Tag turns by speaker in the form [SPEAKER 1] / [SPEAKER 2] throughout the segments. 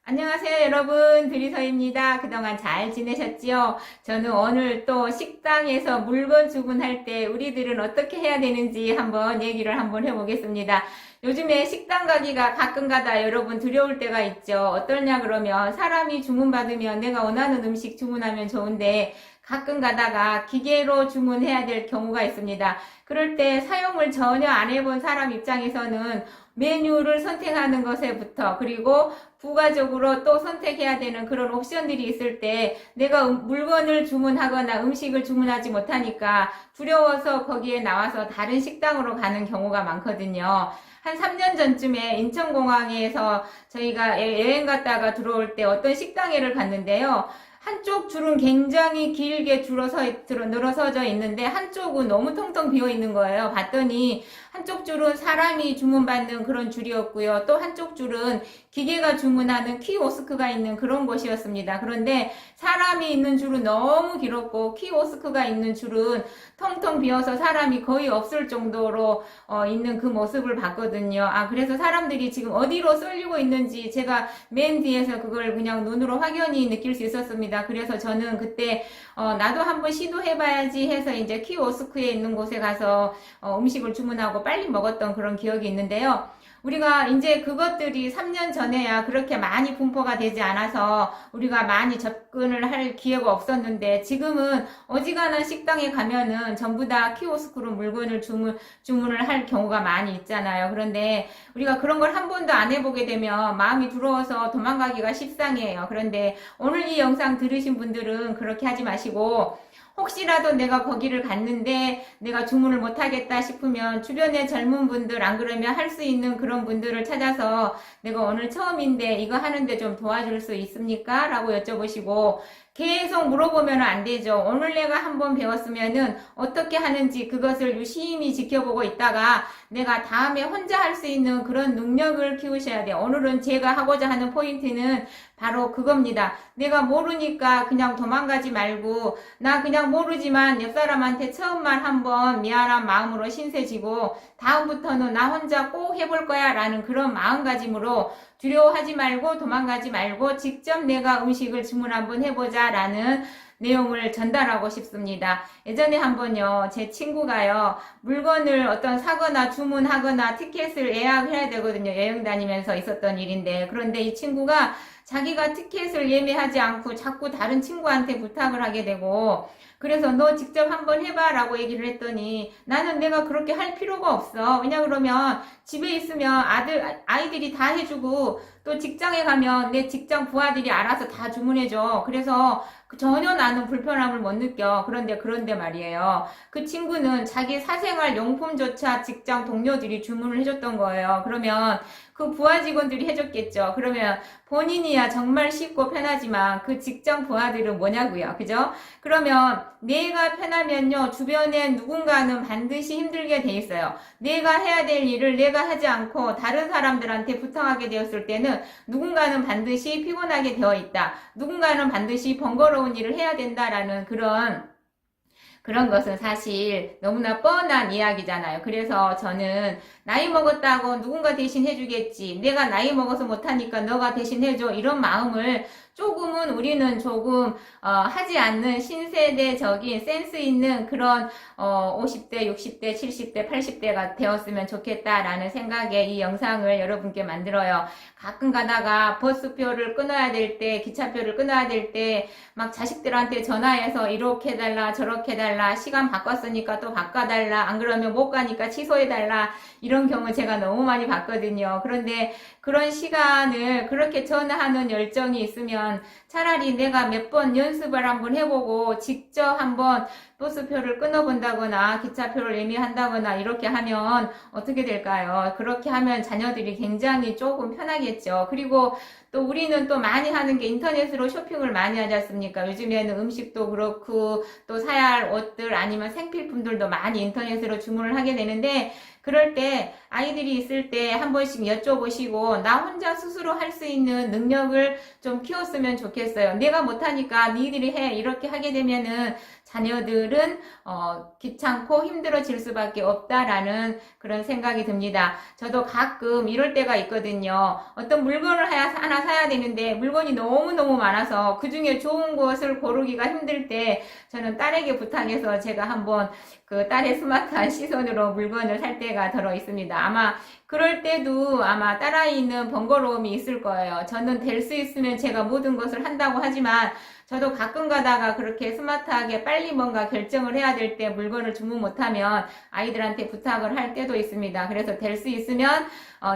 [SPEAKER 1] 안녕하세요 여러분, 드리서입니다. 그동안 잘 지내셨지요? 저는 오늘 또 식당에서 물건 주문할 때 우리들은 어떻게 해야 되는지 한번 얘기를 한번 해보겠습니다. 요즘에 식당 가기가 가끔가다 여러분 두려울 때가 있죠. 어떠냐 그러면 사람이 주문받으면 내가 원하는 음식 주문하면 좋은데 가끔 가다가 기계로 주문해야 될 경우가 있습니다. 그럴 때 사용을 전혀 안 해본 사람 입장에서는 메뉴를 선택하는 것에부터 그리고 부가적으로 또 선택해야 되는 그런 옵션들이 있을 때 내가 물건을 주문하거나 음식을 주문하지 못하니까 두려워서 거기에 나와서 다른 식당으로 가는 경우가 많거든요. 한 3년 전쯤에 인천공항에서 저희가 여행 갔다가 들어올 때 어떤 식당에를 갔는데요. 한쪽 줄은 굉장히 길게 늘어서져 있는데 한쪽은 너무 텅텅 비어 있는 거예요. 봤더니 한쪽 줄은 사람이 주문받는 그런 줄이었고요. 또 한쪽 줄은 기계가 주문하는 키오스크가 있는 그런 곳이었습니다. 그런데 사람이 있는 줄은 너무 길었고 키오스크가 있는 줄은 텅텅 비어서 사람이 거의 없을 정도로 있는 그 모습을 봤거든요. 그래서 사람들이 지금 어디로 쏠리고 있는지 제가 맨 뒤에서 그걸 그냥 눈으로 확연히 느낄 수 있었습니다. 그래서 저는 그때 나도 한번 시도해봐야지 해서 이제 키오스크에 있는 곳에 가서 음식을 주문하고 빨리 먹었던 그런 기억이 있는데요. 우리가 이제 그것들이 3년 전에야 그렇게 많이 분포가 되지 않아서 우리가 많이 접근을 할 기회가 없었는데 지금은 어지간한 식당에 가면은 전부 다 키오스크로 물건을 주문을 할 경우가 많이 있잖아요. 그런데 우리가 그런 걸 한 번도 안 해보게 되면 마음이 두려워서 도망가기가 십상이에요. 그런데 오늘 이 영상 들으신 분들은 그렇게 하지 마시고 혹시라도 내가 거기를 갔는데 내가 주문을 못하겠다 싶으면 주변의 젊은 분들 안 그러면 할 수 있는 그런 분들을 찾아서 내가 오늘 처음인데 이거 하는데 좀 도와줄 수 있습니까? 라고 여쭤보시고 계속 물어보면 안 되죠. 오늘 내가 한번 배웠으면은 어떻게 하는지 그것을 유심히 지켜보고 있다가 내가 다음에 혼자 할 수 있는 그런 능력을 키우셔야 돼요. 오늘은 제가 하고자 하는 포인트는 바로 그겁니다. 내가 모르니까 그냥 도망가지 말고 나 그냥 모르지만 옆 사람한테 처음만 한번 미안한 마음으로 신세지고 다음부터는 나 혼자 꼭 해볼 거야 라는 그런 마음가짐으로 두려워하지 말고 도망가지 말고 직접 내가 음식을 주문 한번 해보자 라는 내용을 전달하고 싶습니다. 예전에 한번요, 제 친구가요, 물건을 어떤 사거나 주문하거나 티켓을 예약해야 되거든요. 여행 다니면서 있었던 일인데. 그런데 이 친구가 자기가 티켓을 예매하지 않고 자꾸 다른 친구한테 부탁을 하게 되고, 그래서 너 직접 한번 해봐 라고 얘기를 했더니 나는 내가 그렇게 할 필요가 없어. 왜냐 그러면 집에 있으면 아이들이 다 해주고 또 직장에 가면 내 직장 부하들이 알아서 다 주문해줘. 그래서 전혀 나는 불편함을 못 느껴. 그런데 말이에요. 그 친구는 자기 사생활 용품조차 직장 동료들이 주문을 해줬던 거예요. 그러면 그 부하 직원들이 해줬겠죠. 그러면 본인이야 정말 쉽고 편하지만 그 직장 부하들은 뭐냐고요. 그죠? 그러면 내가 편하면요. 주변에 누군가는 반드시 힘들게 돼 있어요. 내가 해야 될 일을 내가 하지 않고 다른 사람들한테 부탁하게 되었을 때는 누군가는 반드시 피곤하게 되어 있다. 누군가는 반드시 번거로운 일을 해야 된다라는 그런 것은 사실 너무나 뻔한 이야기잖아요. 그래서 저는 나이 먹었다고 누군가 대신 해주겠지. 내가 나이 먹어서 못하니까 너가 대신 해줘. 이런 마음을 조금은 우리는 하지 않는 신세대적인 센스 있는 그런 50대, 60대, 70대, 80대가 되었으면 좋겠다라는 생각에 이 영상을 여러분께 만들어요. 가끔 가다가 버스표를 끊어야 될 때, 기차표를 끊어야 될 때 막 자식들한테 전화해서 이렇게 해달라 저렇게 해달라 시간 바꿨으니까 또 바꿔달라 안 그러면 못 가니까 취소해달라 이런 경우 제가 너무 많이 봤거든요. 그런데 그런 시간을 그렇게 전화하는 열정이 있으면 차라리 내가 몇 번 연습을 한번 해보고 직접 한번 버스표를 끊어본다거나 기차표를 예매한다거나 이렇게 하면 어떻게 될까요? 그렇게 하면 자녀들이 굉장히 조금 편하겠죠. 그리고 또 우리는 또 많이 하는 게 인터넷으로 쇼핑을 많이 하지 않습니까? 요즘에는 음식도 그렇고 또 사야 할 옷들 아니면 생필품들도 많이 인터넷으로 주문을 하게 되는데 그럴 때 아이들이 있을 때 한 번씩 여쭤보시고 나 혼자 스스로 할 수 있는 능력을 좀 키웠으면 좋겠어요. 내가 못하니까 니들이 해 이렇게 하게 되면은 자녀들은 귀찮고 힘들어질 수밖에 없다라는 그런 생각이 듭니다. 저도 가끔 이럴 때가 있거든요. 어떤 물건을 하나 사야 되는데 물건이 너무너무 많아서 그 중에 좋은 것을 고르기가 힘들 때 저는 딸에게 부탁해서 제가 한번 그 딸의 스마트한 시선으로 물건을 살 때가 더러 있습니다. 아마 그럴 때도 아마 딸아이는 번거로움이 있을 거예요. 저는 될 수 있으면 제가 모든 것을 한다고 하지만 저도 가끔 가다가 그렇게 스마트하게 빨리 뭔가 결정을 해야 될 때 물건을 주문 못하면 아이들한테 부탁을 할 때도 있습니다. 그래서 될 수 있으면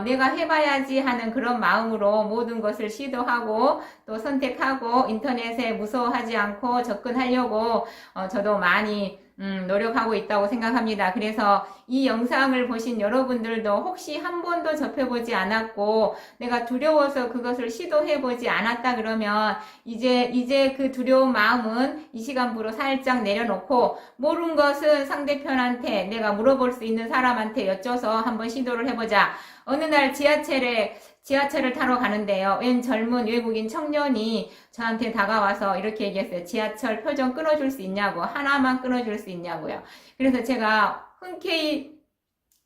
[SPEAKER 1] 내가 해봐야지 하는 그런 마음으로 모든 것을 시도하고 또 선택하고 인터넷에 무서워하지 않고 접근하려고 저도 많이 노력하고 있다고 생각합니다. 그래서 이 영상을 보신 여러분들도 혹시 한 번도 접해보지 않았고 내가 두려워서 그것을 시도해보지 않았다 그러면 이제 그 두려운 마음은 이 시간부로 살짝 내려놓고 모르는 것은 상대편한테 내가 물어볼 수 있는 사람한테 여쭤서 한번 시도를 해보자. 어느 날 지하철을 타러 가는데요. 웬 젊은 외국인 청년이 저한테 다가와서 이렇게 얘기했어요. 지하철 표 좀 끊어줄 수 있냐고. 하나만 끊어줄 수 있냐고요. 그래서 제가 흔쾌히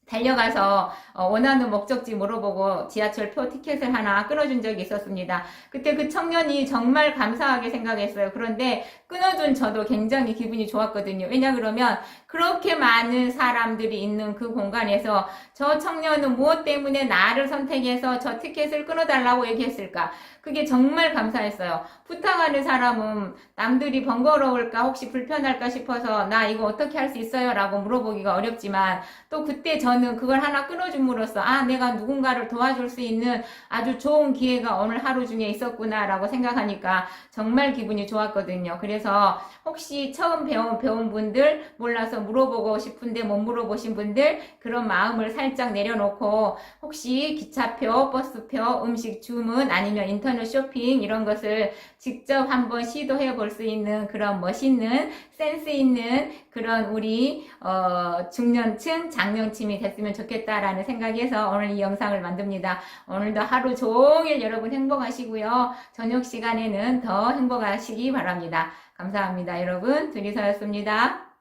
[SPEAKER 1] 달려가서 원하는 목적지 물어보고 지하철표 티켓을 하나 끊어준 적이 있었습니다. 그때 그 청년이 정말 감사하게 생각했어요. 그런데 끊어준 저도 굉장히 기분이 좋았거든요. 왜냐 그러면 그렇게 많은 사람들이 있는 그 공간에서 저 청년은 무엇 때문에 나를 선택해서 저 티켓을 끊어달라고 얘기했을까? 그게 정말 감사했어요. 부탁하는 사람은 남들이 번거로울까 혹시 불편할까 싶어서 나 이거 어떻게 할 수 있어요? 라고 물어보기가 어렵지만 또 그때 저는 그걸 하나 끊어줌으로써 내가 누군가를 도와줄 수 있는 아주 좋은 기회가 오늘 하루 중에 있었구나 라고 생각하니까 정말 기분이 좋았거든요. 그래서 혹시 처음 배운 분들 몰라서 물어보고 싶은데 못 물어보신 분들 그런 마음을 살짝 내려놓고 혹시 기차표, 버스표, 음식 주문 아니면 인터넷 쇼핑 이런 것을 직접 한번 시도해 볼 수 있는 그런 멋있는 센스 있는 그런 우리 중년층 장년층이 됐으면 좋겠다라는 생각에서 오늘 이 영상을 만듭니다. 오늘도 하루 종일 여러분 행복하시고요. 저녁 시간에는 더 행복하시기 바랍니다. 감사합니다. 여러분 둘이서였습니다.